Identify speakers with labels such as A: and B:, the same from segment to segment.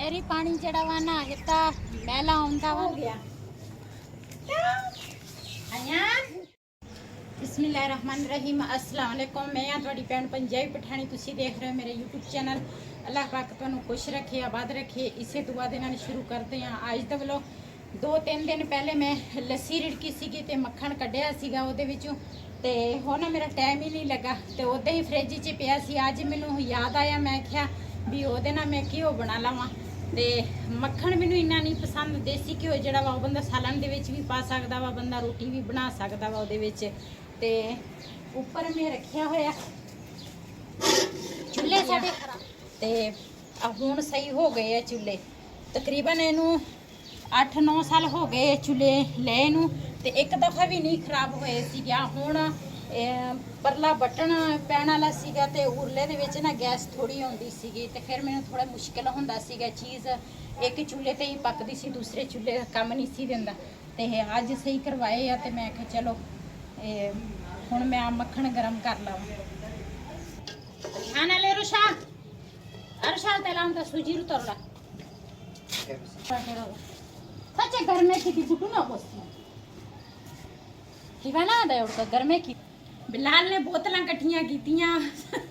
A: नहरी पानी जड़ा वा ना इतना मैला आंदा हो गया। बिस्मिल्लाहिर्रहमानिर्रहीम। अस्सलाम वालेकुम। मैं हाँ तुहाडी भैन पंजाबी पठानी। तुसी देख रहे हो मेरे यूट्यूब चैनल। अल्लाह पाक तुहानू खुश रखे, आबाद रखे। इसे दुआ दे नाल शुरू करते हैं अज दा व्लॉग। 2-3 दिन पहले मैं लस्सी रिड़की सीगी ते मक्खन कढ़िया सीगा ओहदे विचों ते हुण ना मेरा टाइम ही नहीं लगा ते उदां ही फ्रिज 'च पिया सी। अज मैनूं याद आया, मैं क्या भी ओहदे नाल मैं घिओ बना लवां ते मक्खन मैनूं इन्ना नहीं पसंद। देसी घिओ जिहड़ा वा बंदा सालन दे विच भी पा सकदा वा, बंदा रोटी भी बना सकदा वा ओहदे विच। ते उपर मैं रखिया होया चुल्हे साडे ते हुण सही हो गए है चुल्हे। तकरीबन इनू 8-9 साल हो गए चुल्हे ले नूं ते एक दफ़ा भी नहीं खराब होए सीगा। हुण परला बटन पैण वाला सीगा ते उरले दे विच ना गैस थोड़ी आउंदी सीगी ते फिर मैनूं थोड़ा मुश्किल हुंदा सीगा। चीज़ एक चुल्हे ते ही पकदी सी, दूसरे चुल्हे काम नहीं सी दिंदा ते अज सही करवाए आ ते मैं आख्या चलो हुण मैं मक्खन गरम कर लवां। खाना ले रुशा अरशा तेलाम दा सूजी रुतरला सच्चे घर में की बुटू ना बसती कि बना दे उड़का घर में की। बिलाल ने बोतलां कट्ठियां कीतियां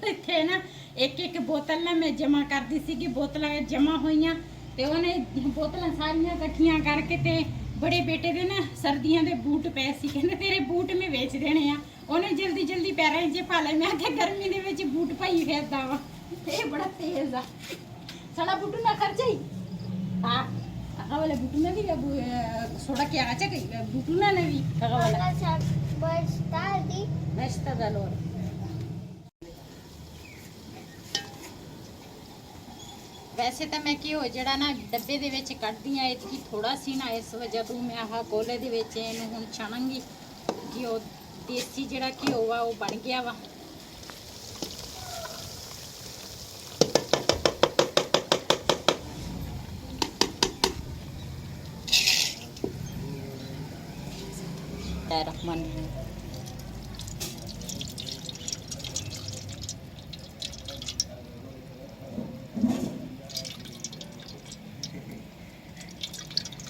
A: इत्थे ना एक बोतल ना मैं जमा करदी सी कि बोतलां जमा होईयां ते ओने बोतलां सारियां कट्ठियां करके ते बड़े बेटे दे ना सर्दियां दे बूट पए सी, कहंदे तेरे बूट में बेच देने आ। ओने जल्दी जल्दी पैरां 'च पा लए। मैं आख्या गर्मी दे विच बूट पाई फिरदा वा, ये बड़ा तेज आ। साडा बुटू ना खर्चाई हां वाले बुटू ने भी सोडा क्या आचा कई बुटू ना भी वाला बेस्ता दा लोर। वैसे तो मैं घिओ जड़ा ना डब्बे दे विच कढ़दी आ, इतनी थोड़ा सी ना, इस वजह तो मैं आह कोले दे विच इहनूं हुण छाणांगी। घिओ देसी जड़ा घिओ वा वो बन गया वा। रहमान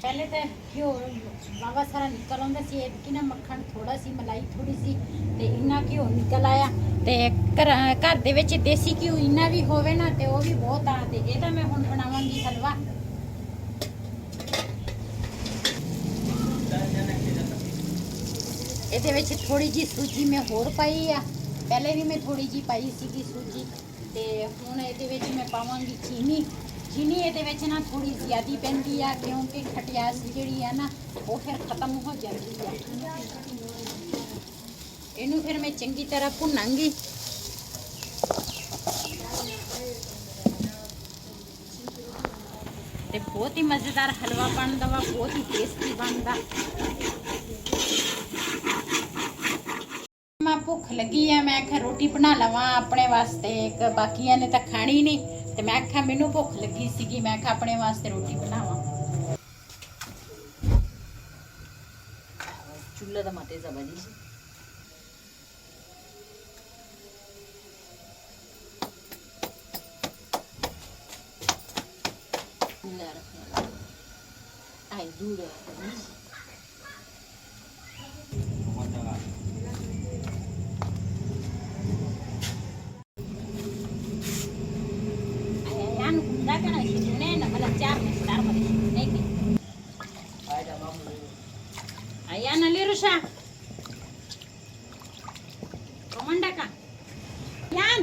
A: पहले तो घिओ बाबा सारा निकल आंदा सी, कि ना मक्खन थोड़ा सी, मलाई थोड़ी सी ते इन्ना घिओ निकल आया ते घर दे विच देसी घिओ इन्ना भी होवे ना ते वो भी बहुत आ। ते एदा मैं हुण बनावांगी हलवा। ਇਹਦੇ ਵਿੱਚ थोड़ी जी सूजी मैं होर पाई आ, पहले भी मैं थोड़ी जी पाई सी सूजी ते हुण ਇਹਦੇ ਵਿੱਚ मैं पावांगी चीनी। चीनी ਇਹਦੇ ਵਿੱਚ ना थोड़ी ज़्यादा पैंदी आ क्योंकि खटियास ਜਿਹੜੀ ਆ ना वो फिर खत्म हो जाती है। ਇਹਨੂੰ फिर मैं चंगी तरह भुनांगी। ते बहुत ही मज़ेदार हलवा बनता वा, बहुत ही टेस्टी बनता। भुख लगी है, मैं आख्या रोटी बना लवां अपने वास्ते, एक बाकियां ने तो खानी नहीं ते मैं आख्या मैनू भुख लगी सीगी, मैं आख्या अपने वास्ते रोटी बनावां। चूल्हे दा माते जबरदस्त सी। आई दूर Ayan naliru siya. Komanda ka. Ayan.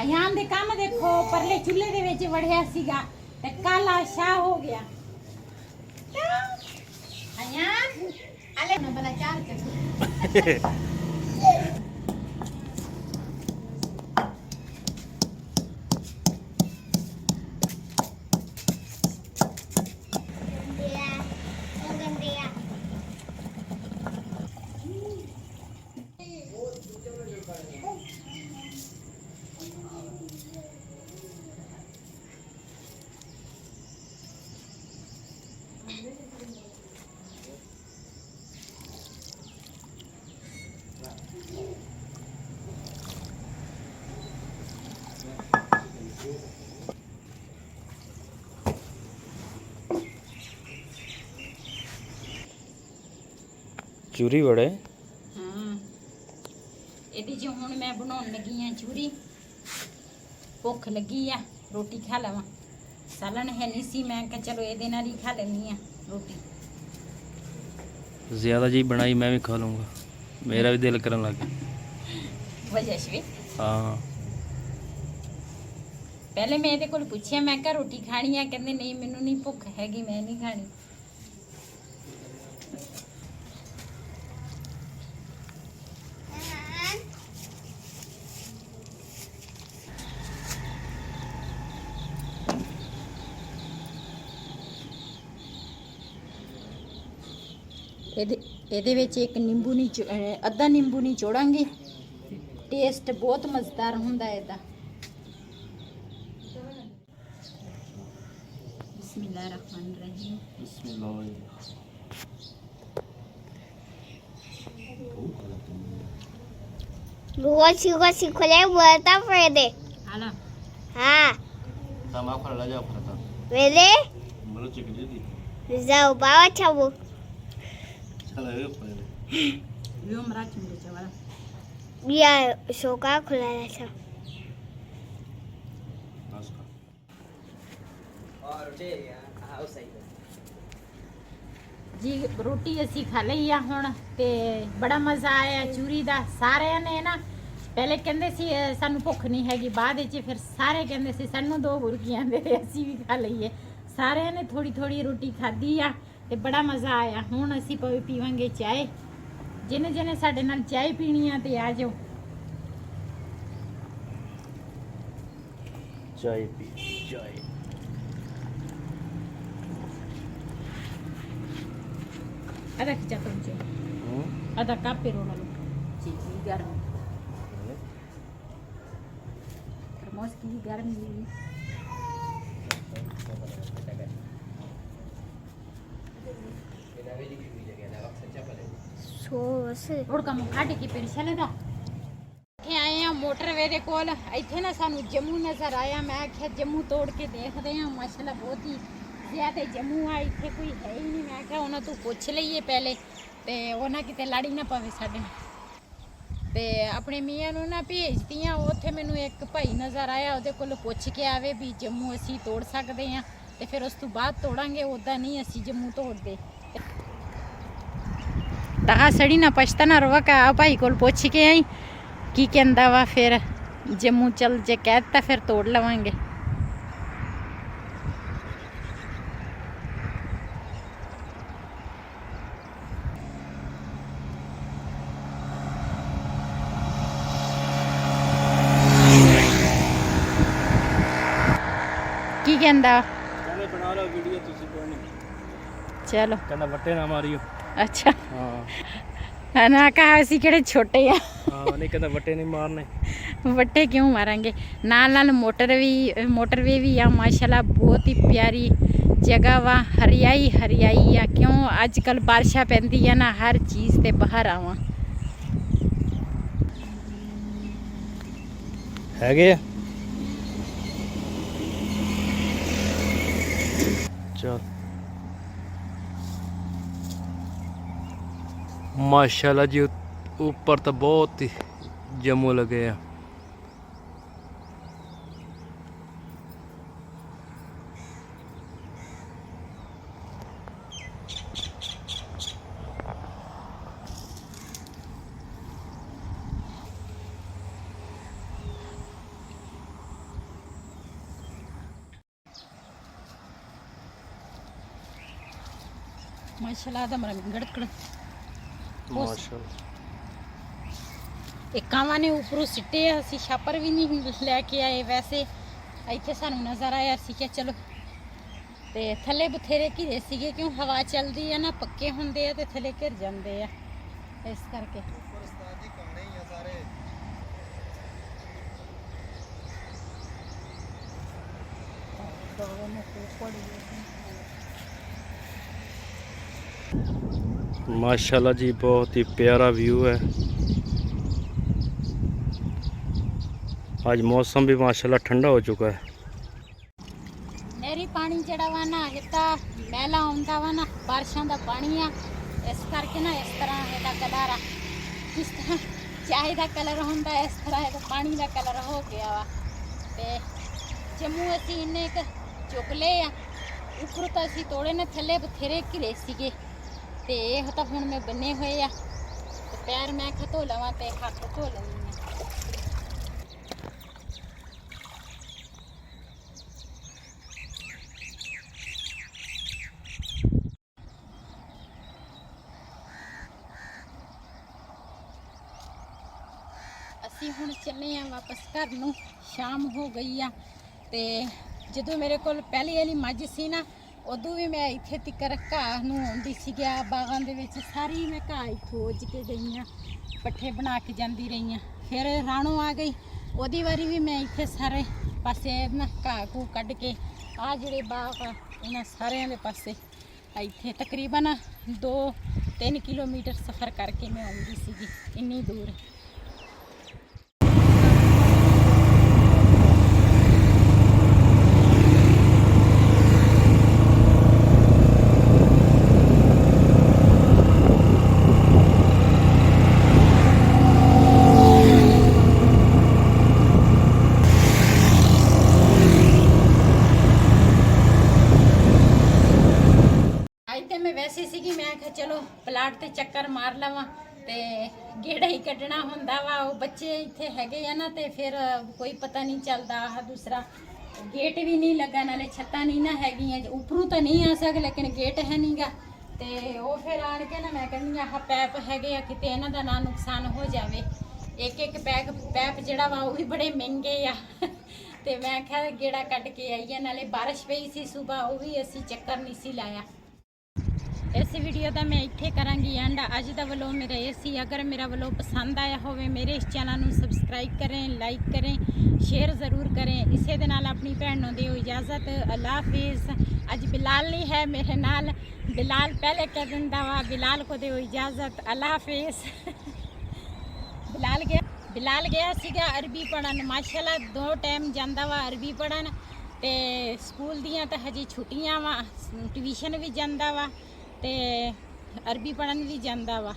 A: Ayan de काम देखो परले चूल्हे दे विच वढ़िया सीगा ते काला शाह हो गया। Ayan. Ale na bala चार के।
B: ਚੂਰੀ ਬੜੇ
A: ਹਾਂ ਇਹਦੀ ਜੋ ਹੁਣ ਮੈਂ ਬਣਾਉਣ ਲੱਗੀ ਆ ਚੂਰੀ। ਭੁੱਖ ਲੱਗੀ ਆ ਰੋਟੀ ਖਾ ਲਵਾਂ। ਸਾਲਣ ਹੈ ਨਹੀਂ ਸੀ, ਮੈਂ ਕਿਹਾ ਚਲੋ ਇਹਦੇ ਨਾਲ ਹੀ ਖਾ ਲੈਣੀ ਆ ਰੋਟੀ।
B: ज़्यादा जी बनाई मैं भी खा लूँगा, मेरा भी दिल करने लग गया।
A: ਵਜ੍ਹਾ ਸ਼ਵੇ
B: हाँ
A: ਪਹਿਲੇ ਮੈਂ ਇਹਦੇ ਕੋਲ ਪੁੱਛਿਆ, ਮੈਂ ਕਿਹਾ ਰੋਟੀ ਖਾਣੀ ਆ? ਕਹਿੰਦੇ ਨਹੀਂ ਮੈਨੂੰ ਨਹੀਂ ਭੁੱਖ ਹੈਗੀ, ਮੈਂ ਨਹੀਂ ਖਾਣੀ। ਇਹਦੇ ਵਿੱਚ ਇੱਕ ਨਿੰਬੂ ਨਹੀਂ ਅੱਧਾ ਨਿੰਬੂ ਨਹੀਂ ਚੋੜਾਂਗੇ। ਟੇਸਟ ਬਹੁਤ ਮਜ਼ੇਦਾਰ ਹੁੰਦਾ ਇਹਦਾ। ਬਿਸਮਿਲ੍ਲਾਹਿਰਰਹਿਮਾਨਿਰਰਹੀਮ।
C: Luego si colé vuelta Freddy.
A: ਹਾਲਾ
C: Ah,
B: sama aku ada aja aku kata
C: Freddy?
B: belum cek jadi
C: Zau bawa cabu.
B: salah ya apa ini
A: ਵਿਓ ਮਰਾਠੀ ਮਿਰਚ ਵਾਲਾ
C: Biar suka kulala sa.
A: ਜੀ ਰੋਟੀ ਅਸੀਂ ਖਾ ਲਈ ਆ ਹੁਣ ਤੇ ਬੜਾ ਮਜ਼ਾ ਆਇਆ ਚੂਰੀ ਦਾ। ਸਾਰਿਆਂ ਨੇ ਨਾ ਪਹਿਲੇ ਕਹਿੰਦੇ ਸੀ ਸਾਨੂੰ ਭੁੱਖ ਨਹੀਂ ਹੈਗੀ, ਬਾਅਦ ਵਿੱਚ ਫਿਰ ਸਾਰੇ ਕਹਿੰਦੇ ਸੀ ਸਾਨੂੰ ਦੋ ਬੁਰਕੀਆਂ ਦੇ ਦੇ, ਅਸੀਂ ਵੀ ਖਾ ਲਈਏ। ਸਾਰਿਆਂ ਨੇ ਥੋੜੀ ਥੋੜੀ ਰੋਟੀ ਖਾਧੀ ਆ ਤੇ ਬੜਾ ਮਜ਼ਾ ਆਇਆ। ਹੁਣ ਅਸੀਂ ਪੀਵਾਂਗੇ ਚਾਹ। ਜਿਹਨੇ ਜਿਹਨੇ ਸਾਡੇ ਨਾਲ ਚਾਹ ਪੀਣੀ ਆ ਤੇ ਆ ਜਾਓ।
B: चाय पी चाय
A: Ada kejatuhan cuy. Ada kape rono lo. Cici garam. Termos kiri garam ini.
C: So,
A: और का मुखाटे की पेड़ चले दा। ਇੱਥੇ ਆਏ ਆ ਮੋਟਰਵੇ ਦੇ ਕੋਲ। ਇੱਥੇ ਨਾ ਸਾਨੂੰ ਜੰਮੂ ਨਜ਼ਰ ਆਇਆ। ਮੈਂ ਆਖਿਆ ਜੰਮੂ ਤੋੜ ਕੇ ਦੇਖਦੇ ਆ। ਮਾਸ਼ਾਅੱਲਾ ਬਹੁਤ ਹੀ ਜ਼ਿਆਦਾ ਜੰਮੂ ਆ, ਇੱਥੇ ਕੋਈ ਹੈ ਹੀ ਨਹੀਂ। ਮੈਂ ਕਿਹਾ ਉਹਨਾਂ ਤੋਂ ਪੁੱਛ ਲਈਏ ਪਹਿਲੇ ਤੇ ਉਹਨਾਂ ਕਿਤੇ ਲੜੀ ਨਾ ਪਵੇ ਸਾਡੇ ਨਾਲ। ਤੇ ਆਪਣੇ ਮੀਆਂ ਨੂੰ ਨਾ ਭੇਜਦੀਆਂ। ਉੱਥੇ ਮੈਨੂੰ ਇੱਕ ਭਾਈ ਨਜ਼ਰ ਆਇਆ, ਉਹਦੇ ਕੋਲ ਪੁੱਛ ਕੇ ਆਵੇ ਵੀ ਜੰਮੂ ਅਸੀਂ ਤੋੜ ਸਕਦੇ ਆ ਤੇ ਫਿਰ ਉਸ ਤੋਂ ਬਾਅਦ ਤੋੜਾਂਗੇ। ਉੱਦਾਂ ਨਹੀਂ ਅਸੀਂ ਜੰਮੂ ਤੋੜਦੇ। ਤਾਂ ਸੜੀ ਨਾ ਪਛਤਾ ਨਾ ਰਵਾ ਕਾ ਭਾਈ ਕੋਲ ਪੁੱਛ ਕੇ ਆਈ ਕੀ ਕਹਿੰਦਾ ਵਾ। ਫਿਰ ਜੰਮੂ ਚੱਲ ਜੇ ਕਹਿ ਦਿੱਤਾ ਫਿਰ ਤੋੜ ਲਵਾਂਗੇ। ਕੀ ਕਹਿੰਦਾ?
B: ਕਹਿੰਦੇ ਬਣਾ ਲਓ ਵੀਡੀਓ ਤੁਸੀਂ ਕੋਈ ਨਹੀਂ,
A: ਚਲੋ
B: ਕਹਿੰਦਾ ਵੱਟੇ ਨਾ ਮਾਰਿਓ।
A: ਅੱਛਾ
B: ਹਾਂ
A: ਨਾ ਕਹਾ ਅਸੀਂ ਕਿਹੜੇ ਛੋਟੇ ਆ।
B: ਹਾਂ ਨਹੀਂ ਕਹਿੰਦਾ ਵੱਟੇ ਨਹੀਂ ਮਾਰਨੇ।
A: ਵੱਟੇ ਕਿਉਂ ਮਾਰਾਂਗੇ? ਨਾਲ ਨਾਲ ਮੋਟਰਵੇ ਵੀ ਆ। ਮਾਸ਼ਾਅੱਲਾ ਬਹੁਤ ਹੀ ਪਿਆਰੀ ਜਗ੍ਹਾ ਵਾ। ਹਰਿਆਈ ਹਰਿਆਈ ਆ। ਕਿਉਂ ਅੱਜ ਕੱਲ ਬਾਰਿਸ਼ਾਂ ਪੈਂਦੀ ਆ ਨਾ, ਹਰ ਚੀਜ਼ ਤੇ ਬਾਹਰ ਆਵਾਂ।
B: ਹੈਗੇ ਆ चल माशाल्लाह जी। ऊपर तो बहुत ही जम्मू लगे हैं।
A: ਮਾਸ਼ਾਅੱਲਾ ਦਾ ਮਰ ਗੜਕੜ
B: माशाल्लाह
A: ਇਹ ਕਾਵਾਂ ਨੇ ਉੱਪਰੋਂ ਸਿੱਟੇ ਆ। ਅਸੀਂ ਛਾਪਰ ਵੀ ਨਹੀਂ ਲੈ ਕੇ ਆਏ। ਵੈਸੇ ਇੱਥੇ ਸਾਨੂੰ ਨਜ਼ਰ ਆਇਆ ਸੀ ਕਿ ਚਲੋ। ਤੇ ਥੱਲੇ ਬਥੇਰੇ ਘਿਰੇ ਸੀਗੇ, ਕਿਉਂ ਹਵਾ ਚੱਲਦੀ ਆ ਨਾ, ਪੱਕੇ ਹੁੰਦੇ ਆ ਤੇ ਥੱਲੇ ਘਿਰ ਜਾਂਦੇ ਆ, ਇਸ ਕਰਕੇ।
B: माशाल्लाह जी बहुत ही प्यारा व्यू है। आज मौसम भी माशाल्लाह ठंडा हो चुका है।
A: ਨਹਿਰੀ ਪਾਣੀ ਜਿਹੜਾ ਵਾ ਨਾ ਇਹ ਤਾਂ ਮਹਿਲਾ ਆਉਂਦਾ ਵਾ ਨਾ, ਬਾਰਿਸ਼ਾਂ ਦਾ ਪਾਣੀ ਆ ਇਸ ਕਰਕੇ ਨਾ ਇਸ ਤਰ੍ਹਾਂ ਇਹਦਾ ਕਲਰ ਆ, ਜਿਸ ਤਰ੍ਹਾਂ ਚਾਹ ਦਾ ਕਲਰ ਹੁੰਦਾ ਇਸ ਤਰ੍ਹਾਂ ਇਹਦਾ ਪਾਣੀ ਦਾ ਕਲਰ ਹੋ ਗਿਆ ਵਾ। ਤੇ ਜੰਮੂ ਅਸੀਂ ਇੰਨੇ ਕੁ ਚੁੱਕ ਲਏ ਆ, ਉੱਪਰ ਤਾਂ ਅਸੀਂ ਤੋੜੇ ਨੇ, ਥੱਲੇ ਬਥੇਰੇ ਘਿਰੇ ਸੀਗੇ ਤੇ ਇਹ ਤਾਂ ਹੁਣ ਮੈਂ ਬੰਨੇ ਹੋਏ ਆ ਤੇ ਪੈਰ ਮੈਂ ਧੋ ਲਵਾਂ ਤੇ ਹੱਥ ਧੋ ਲੈਂਦੀ ਆ। ਅਸੀਂ ਹੁਣ ਚੱਲੇ ਆ ਵਾਪਸ ਘਰ ਨੂੰ, ਸ਼ਾਮ ਹੋ ਗਈ ਆ। ਤੇ ਜਦੋਂ ਮੇਰੇ ਕੋਲ ਪਹਿਲੀ ਵਾਲੀ ਮੱਝ ਸੀ ਨਾ, ਉਦੋਂ ਵੀ ਮੈਂ ਇੱਥੇ ਤਿੱਕਰ ਘਾਹ ਨੂੰ ਆਉਂਦੀ ਸੀ ਗਿਆ, ਬਾਗਾਂ ਦੇ ਵਿੱਚ ਸਾਰੀ ਮੈਂ ਘਾਹ ਹੀ ਖੋਜ ਕੇ ਗਈ ਹਾਂ, ਪੱਠੇ ਬਣਾ ਕੇ ਜਾਂਦੀ ਰਹੀ ਹਾਂ। ਫਿਰ ਰਾਣੋ ਆ ਗਈ, ਉਹਦੀ ਵਾਰੀ ਵੀ ਮੈਂ ਇੱਥੇ ਸਾਰੇ ਪਾਸੇ ਨਾ ਘਾਹ ਘੂ ਕੱਢ ਕੇ ਆ ਜਿਹੜੇ ਬਾਗ ਆ ਇਹਨਾਂ ਸਾਰਿਆਂ ਦੇ ਪਾਸੇ ਇੱਥੇ ਤਕਰੀਬਨ 2-3 ਕਿਲੋਮੀਟਰ ਸਫ਼ਰ ਕਰਕੇ ਮੈਂ ਆਉਂਦੀ ਸੀਗੀ, ਇੰਨੀ ਦੂਰ। ਮੈਂ ਵੈਸੇ ਸੀਗੀ, ਮੈਂ ਕਿਹਾ ਚਲੋ ਪਲਾਟ ਤੇ ਚੱਕਰ ਮਾਰ ਲਵਾਂ ਤੇ ਗੇੜਾ ਹੀ ਕੱਢਣਾ ਹੁੰਦਾ ਵਾ। ਉਹ ਬੱਚੇ ਇੱਥੇ ਹੈਗੇ ਆ ਨਾ ਤੇ ਫਿਰ ਕੋਈ ਪਤਾ ਨਹੀਂ ਚੱਲਦਾ। ਆਹ ਦੂਸਰਾ ਗੇਟ ਵੀ ਨਹੀਂ ਲੱਗਾ, ਨਾਲੇ ਛੱਤਾਂ ਨਹੀਂ ਨਾ ਹੈਗੀਆਂ, ਉੱਪਰੋਂ ਤਾਂ ਨਹੀਂ ਆ ਸਕਦੇ ਲੇਕਿਨ ਗੇਟ ਹੈ ਨਹੀਂਗਾ। ਤੇ ਉਹ ਫਿਰ ਆਣ ਕੇ ਨਾ ਮੈਂ ਕਹਿੰਦੀ ਆਹ ਪੈਪ ਹੈਗੇ ਆ, ਕਿਤੇ ਇਹਨਾਂ ਦਾ ਨਾ ਨੁਕਸਾਨ ਹੋ ਜਾਵੇ। ਇੱਕ ਪੈਪ ਜਿਹੜਾ ਵਾ ਉਹ ਵੀ ਬੜੇ ਮਹਿੰਗੇ ਆ ਤੇ ਮੈਂ ਕਿਹਾ ਗੇੜਾ ਕੱਢ ਕੇ ਆਈਏ। ਨਾਲੇ ਬਾਰਿਸ਼ ਪਈ ਸੀ ਸੁਬਾ, ਉਹ ਵੀ ਅਸੀਂ ਚੱਕਰ ਨਹੀਂ ਸੀ ਲਾਇਆ। ਇਸ ਵੀਡੀਓ ਦਾ ਮੈਂ ਇੱਥੇ ਕਰਾਂਗੀ ਐਂਡ। ਅੱਜ ਦਾ ਵਲੋਗ ਮੇਰਾ ਇਹ ਸੀ। ਅਗਰ ਮੇਰਾ ਵਲੋਗ ਪਸੰਦ ਆਇਆ ਹੋਵੇ ਮੇਰੇ ਇਸ ਚੈਨਲ ਨੂੰ ਸਬਸਕ੍ਰਾਈਬ ਕरें, ਲਾਈਕ करें, ਸ਼ੇਅਰ ਜ਼ਰੂਰ करें। ਇਸੇ ਦੇ ਨਾਲ ਆਪਣੀ ਭੈਣ ਨੂੰ ਦਿਓ ਇਜਾਜ਼ਤ। ਅੱਲਾ ਹਾਫਿਜ਼। ਅੱਜ ਬਿਲਾਲ ਨਹੀਂ ਹੈ ਮੇਰੇ ਨਾਲ, ਬਿਲਾਲ ਪਹਿਲੇ ਕਹਿ ਦਿੰਦਾ ਵਾ, ਬਿਲਾਲ ਕੋ ਦਿਓ ਇਜਾਜ਼ਤ। ਅੱਲਾ ਹਾਫਿਜ਼। ਬਿਲਾਲ ਗਿਆ ਸੀਗਾ ਅਰਬੀ ਪੜ੍ਹਨ, ਮਾਸ਼ਾਅੱਲਾ 2 ਟਾਈਮ ਜਾਂਦਾ ਵਾ ਅਰਬੀ ਪੜ੍ਹਨ। ਤੇ ਸਕੂਲ ਦੀਆਂ ਤਾਂ ਹਜੇ ਛੁੱਟੀਆਂ ਵਾ, ਟਿਊਸ਼ਨ ਵੀ ਜਾਂਦਾ ਵਾ ਤੇ ਅਰਬੀ ਪੜ੍ਹਨ ਵੀ ਜਾਂਦਾ ਵਾ।